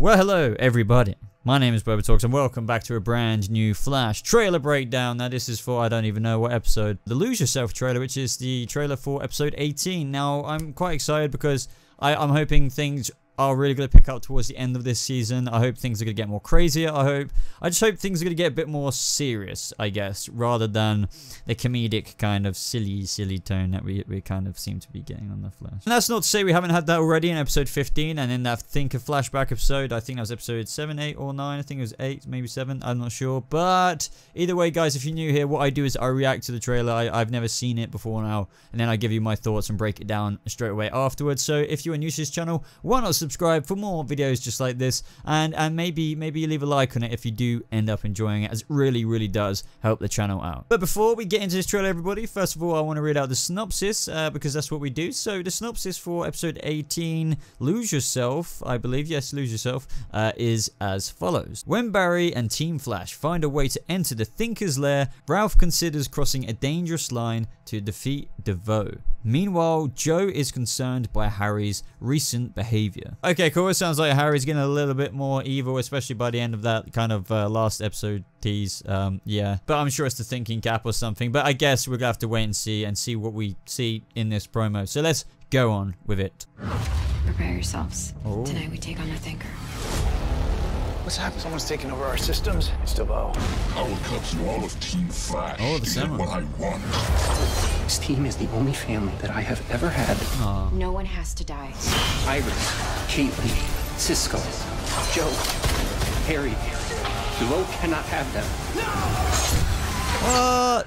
Well, hello everybody. My name is BobaTalks and welcome back to a brand new Flash trailer breakdown. Now this is for, I don't even know what episode, the Lose Yourself trailer, which is the trailer for episode 18. Now I'm quite excited because I'm hoping things are really going to pick up towards the end of this season. I hope things are going to get more crazier. I just hope things are going to get a bit more serious, I guess, rather than the comedic kind of silly tone that we kind of seem to be getting on the Flash. And that's not to say we haven't had that already in episode 15 and in that Think of Flashback episode. I think that was episode 7, 8 or 9. I think it was 8, maybe 7. I'm not sure. But either way, guys, if you're new here, what I do is I react to the trailer. I've never seen it before now, and then I give you my thoughts and break it down straight away afterwards. So if you are new to this channel, why not subscribe for more videos just like this, and maybe you leave a like on it if you do end up enjoying it, as it really does help the channel out. But before we get into this trailer, everybody, first of all I want to read out the synopsis because that's what we do. So the synopsis for episode 18, Lose Yourself, I believe, yes, Lose Yourself, is as follows. When Barry and Team Flash find a way to enter the Thinker's Lair, Ralph considers crossing a dangerous line to defeat DeVoe. Meanwhile, Joe is concerned by Harry's recent behavior. Okay, cool. It sounds like Harry's getting a little bit more evil, especially by the end of that kind of last episode tease. Yeah, but I'm sure it's the thinking cap or something. But I guess we're gonna have to wait and see what we see in this promo. So let's go on with it. Prepare yourselves. Oh. Tonight we take on the Thinker. What's happened? Someone's taking over our systems. It's DeVoe. I will cut through all of Team Flash Oh, the to get Samurai. what I want. This team is the only family that I have ever had. Aww. No one has to die. Iris, Caitlin, Cisco, Joe, Harry. DeVoe cannot have them. What?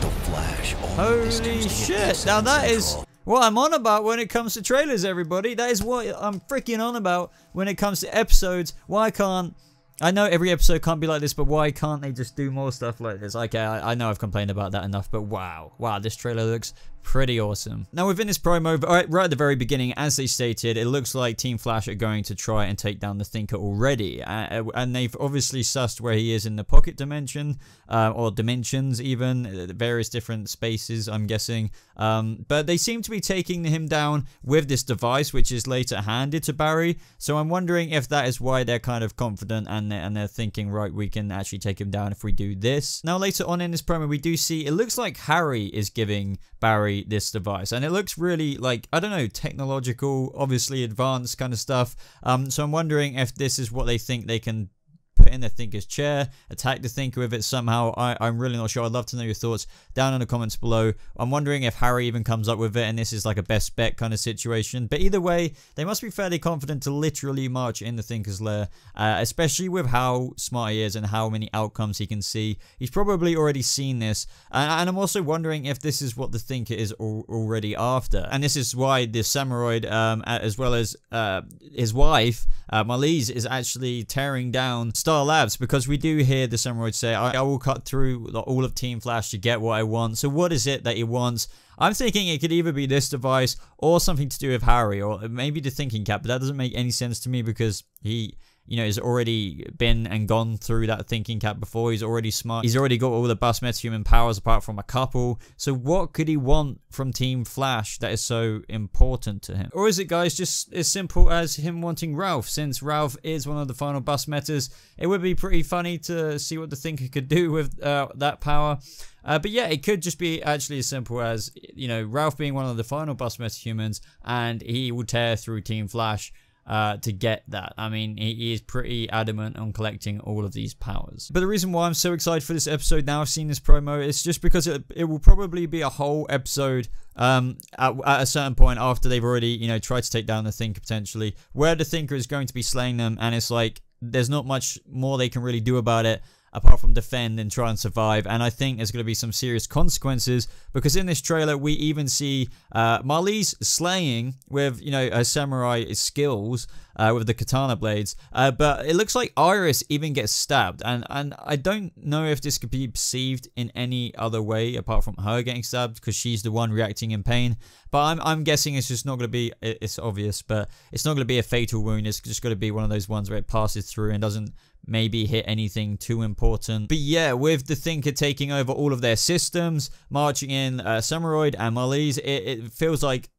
The Flash. Holy shit. Now that is what I'm on about when it comes to trailers, everybody. That is what I'm freaking on about when it comes to episodes. Why can't... I know every episode can't be like this, but why can't they just do more stuff like this? Okay, I know I've complained about that enough, but wow, this trailer looks pretty awesome. Now within this promo, right at the very beginning, as they stated, it looks like Team Flash are going to try and take down the Thinker already, and they've obviously sussed where he is in the pocket dimension, or dimensions even, various different spaces, I'm guessing, but they seem to be taking him down with this device, which is later handed to Barry, so I'm wondering if that is why they're kind of confident and they're thinking, right, we can actually take him down if we do this. Now later on in this promo, we do see, it looks like Harry is giving Barry this device, and it looks really like, I don't know, technological, obviously advanced kind of stuff. So I'm wondering if this is what they think they can put in the Thinker's chair, attack the Thinker with it somehow. I'm really not sure. I'd love to know your thoughts down in the comments below. I'm wondering if Harry even comes up with it and this is like a best bet kind of situation. But either way, they must be fairly confident to literally march in the Thinker's Lair, especially with how smart he is and how many outcomes he can see. He's probably already seen this, and I'm also wondering if this is what the Thinker is already after. And this is why the Samurai, as well as his wife, Marlize, is actually tearing down Star Labs, because we do hear the Samurai say, I will cut through all of Team Flash to get what I want. So what is it that he wants? I'm thinking it could either be this device or something to do with Harry, or maybe the thinking cap, but that doesn't make any sense to me because he, you know, has already been and gone through that thinking cap before. He's already smart. He's already got all the bust metahuman powers apart from a couple. So what could he want from Team Flash that is so important to him? Or is it, guys, just as simple as him wanting Ralph? Since Ralph is one of the final bust metas, it would be pretty funny to see what the Thinker could do with that power. But yeah, it could just be actually as simple as, you know, Ralph being one of the final bust metahumans, and he will tear through Team Flash to get that. I mean, he is pretty adamant on collecting all of these powers. But the reason why I'm so excited for this episode now I've seen this promo is just because it will probably be a whole episode at a certain point after they've already, you know, tried to take down the Thinker potentially, where the Thinker is going to be slaying them, and it's like there's not much more they can really do about it apart from defend and try and survive. And I think there's going to be some serious consequences, because in this trailer we even see Marlize slaying with, you know, her samurai skills with the katana blades, but it looks like Iris even gets stabbed, and I don't know if this could be perceived in any other way apart from her getting stabbed, because she's the one reacting in pain. But I'm guessing it's just not going to be, it's obvious, but it's not going to be a fatal wound. It's just going to be one of those ones where it passes through and doesn't maybe hit anything too important. But yeah, with the Thinker taking over all of their systems, marching in Samurai and Marlize, it feels like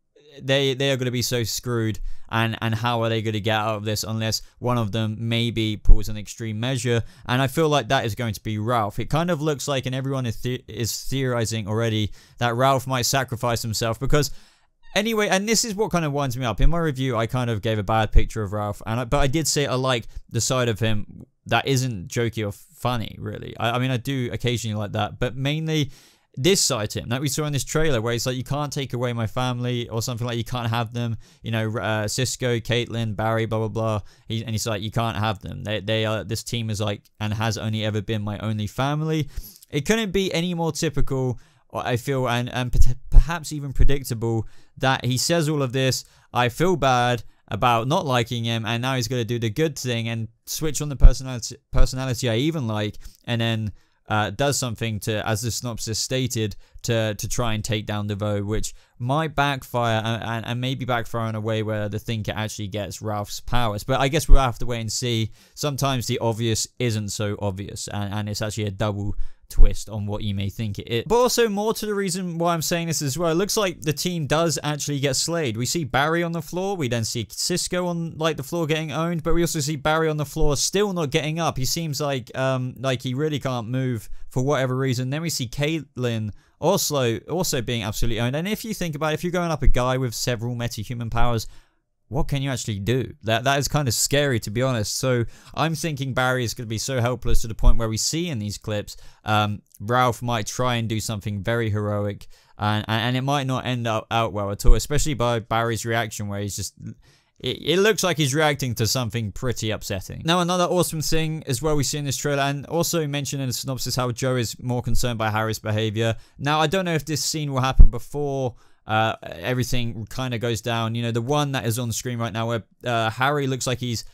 they are going to be so screwed, and how are they going to get out of this unless one of them maybe pulls an extreme measure? And I feel like that is going to be Ralph. It kind of looks like, and everyone is theorizing already, that Ralph might sacrifice himself, because anyway, and this is what kind of winds me up. In my review, I kind of gave a bad picture of Ralph, but I did say I like the side of him that isn't jokey or funny, really. I mean, I do occasionally like that, but mainly this side to him that we saw in this trailer, where he's like, you can't take away my family, or something like, you can't have them, you know, Cisco, Caitlin, Barry, blah blah blah. And he's like, you can't have them. They are, this team is like, and has only ever been my only family. It couldn't be any more typical, I feel, and perhaps even predictable, that he says all of this. I feel bad about not liking him, and now he's going to do the good thing and switch on the personality I even like, and then does something to, as the synopsis stated, to try and take down DeVoe, which might backfire, and maybe backfire in a way where the Thinker actually gets Ralph's powers. But I guess we'll have to wait and see. Sometimes the obvious isn't so obvious, and it's actually a double twist on what you may think it is. But also, more to the reason why I'm saying this as well, it looks like the team does actually get slayed. We see Barry on the floor, we then see Cisco on like the floor getting owned, but we also see Barry on the floor still not getting up. He seems like he really can't move for whatever reason. Then we see Caitlin also being absolutely owned. And if you think about it, if you're going up a guy with several metahuman powers, what can you actually do? That is kind of scary, to be honest. So I'm thinking Barry is going to be so helpless to the point where we see in these clips, Ralph might try and do something very heroic, and it might not end up out well at all, especially by Barry's reaction, where he's just... It looks like he's reacting to something pretty upsetting. Now, another awesome thing as well we see in this trailer, and also mentioned in the synopsis, how Joe is more concerned by Harry's behavior. Now, I don't know if this scene will happen before everything kind of goes down. You know, the one that is on the screen right now, where Harry looks like he's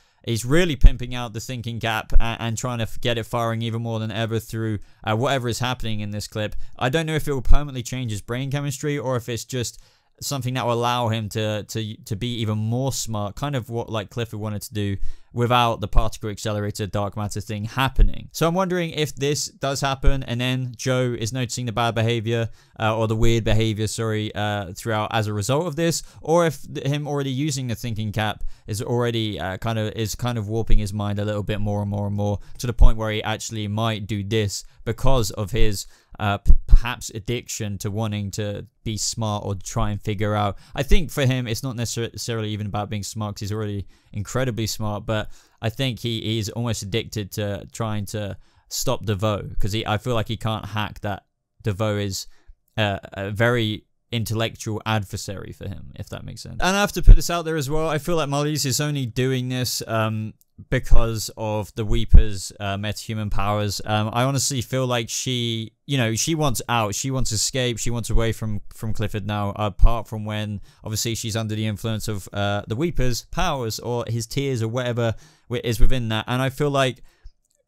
really pimping out the thinking cap and trying to get it firing even more than ever through whatever is happening in this clip. I don't know if it will permanently change his brain chemistry, or if it's just something that will allow him to be even more smart, kind of what like Clifford wanted to do without the particle accelerator dark matter thing happening. So I'm wondering if this does happen, and then Joe is noticing the bad behavior, or the weird behavior, sorry, throughout as a result of this, or if him already using the thinking cap is already kind of warping his mind a little bit more and more and more, to the point where he actually might do this because of his perhaps addiction to wanting to be smart or try and figure out. I think for him, it's not necessarily even about being smart, because he's already incredibly smart, but I think he's almost addicted to trying to stop DeVoe, because I feel like he can't hack that DeVoe is a very intellectual adversary for him, if that makes sense. And I have to put this out there as well, I feel like Marlies is only doing this because of the Weeper's metahuman powers. I honestly feel like she wants out, she wants escape, she wants away from Clifford now, apart from when obviously she's under the influence of the Weeper's powers, or his tears, or whatever is within that. And I feel like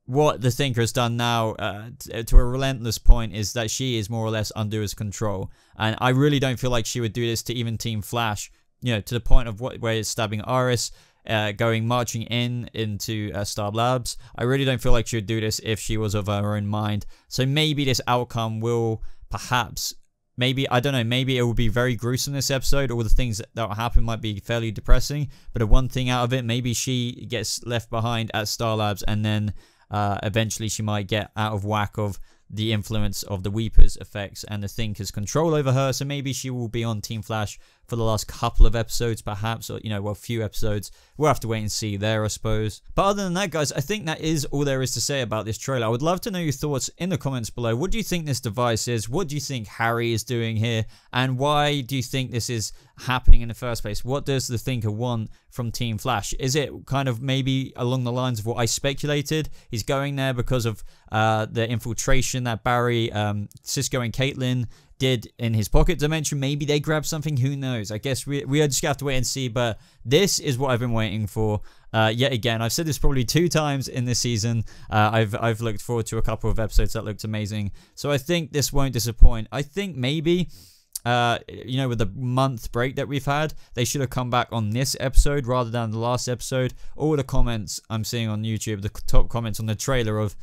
what the Thinker has done now to a relentless point is that she is more or less under his control, and I really don't feel like she would do this to even Team Flash, you know, to the point of where it's stabbing Iris, marching into Star Labs. I really don't feel like she would do this if she was of her own mind. So maybe this outcome will perhaps, I don't know, maybe it will be very gruesome this episode. All the things that will happen might be fairly depressing, but the one thing out of it, maybe she gets left behind at Star Labs, and then eventually she might get out of whack of the influence of the Weeper's effects and the Thinker's control over her. So maybe she will be on Team Flash for the last couple of episodes, perhaps, or, you know, well, few episodes. We'll have to wait and see there, I suppose. But other than that, guys, I think that is all there is to say about this trailer. I would love to know your thoughts in the comments below. What do you think this device is? What do you think Harry is doing here? And why do you think this is happening in the first place? What does the Thinker want from Team Flash? Is it kind of maybe along the lines of what I speculated? He's going there because of the infiltration that Barry, Cisco, and Caitlin did in his pocket dimension. Maybe they grabbed something, who knows? I guess we just have to wait and see, but this is what I've been waiting for. Yet again, I've said this probably 2 times in this season. I've looked forward to a couple of episodes that looked amazing, so I think this won't disappoint. I think maybe you know, with the month break that we've had, they should have come back on this episode rather than the last episode. All the comments I'm seeing on YouTube, the top comments on the trailer of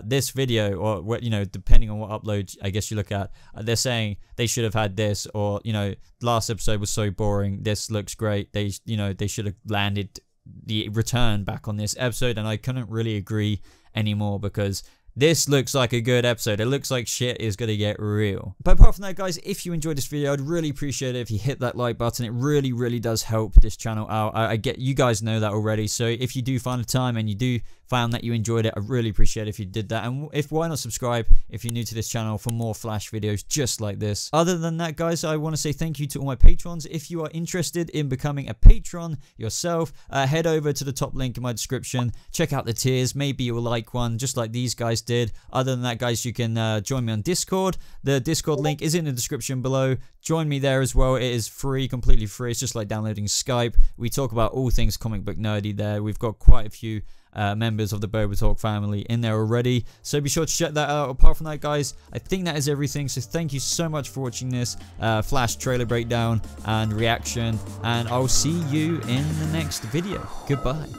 this video, or what, you know, depending on what upload I guess you look at, they're saying they should have had this, or, you know, last episode was so boring, this looks great, they, you know, they should have landed the return back on this episode. And I couldn't really agree anymore, because this looks like a good episode. It looks like shit is going to get real. But apart from that, guys, if you enjoyed this video, I'd really appreciate it if you hit that like button. It really, really does help this channel out. I get you guys know that already. So if you do find the time and you do found that you enjoyed it, I really appreciate it if you did that. And why not subscribe if you're new to this channel for more Flash videos just like this. Other than that, guys, I want to say thank you to all my patrons. If you are interested in becoming a patron yourself, head over to the top link in my description. Check out the tiers. Maybe you'll like one just like these guys did. Other than that, guys, you can join me on Discord. The Discord link is in the description below. Join me there as well. It is free, completely free. It's just like downloading Skype. We talk about all things comic book nerdy there. We've got quite a few members of the BobaTalk family in there already, so be sure to check that out. Apart from that, guys, I think that is everything, so thank you so much for watching this Flash trailer breakdown and reaction, and I'll see you in the next video. Goodbye.